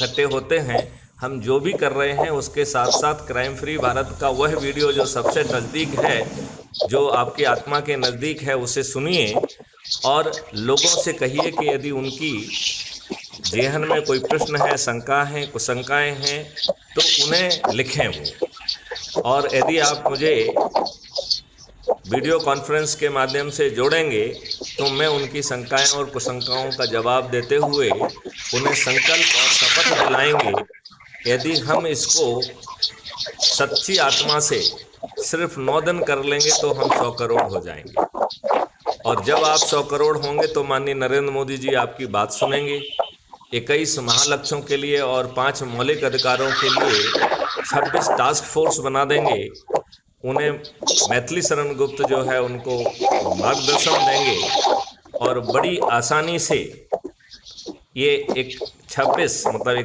इकट्ठे होते हैं, हम जो भी कर रहे हैं उसके साथ साथ क्राइम फ्री भारत का वह वीडियो जो सबसे नज़दीक है, जो आपकी आत्मा के नज़दीक है, उसे सुनिए और लोगों से कहिए कि यदि उनकी जेहन में कोई प्रश्न है, शंका है, कुशंकाएं हैं, तो उन्हें लिखें वो। और यदि आप मुझे वीडियो कॉन्फ्रेंस के माध्यम से जोड़ेंगे तो मैं उनकी शंकाएं और कुशंकाओं का जवाब देते हुए उन्हें संकल्प और शपथ दिलाएंगे, यदि हम इसको सच्ची आत्मा से सिर्फ 9 दिन कर लेंगे तो हम 100 करोड़ हो जाएंगे। और जब आप 100 करोड़ होंगे तो माननीय नरेंद्र मोदी जी आपकी बात सुनेंगे। 21 महालक्ष्यों के लिए और 5 मौलिक अधिकारों के लिए 26 टास्क फोर्स बना देंगे। उन्हें मैथिली शरण गुप्त जो है उनको मार्गदर्शन देंगे और बड़ी आसानी से ये एक 26 मतलब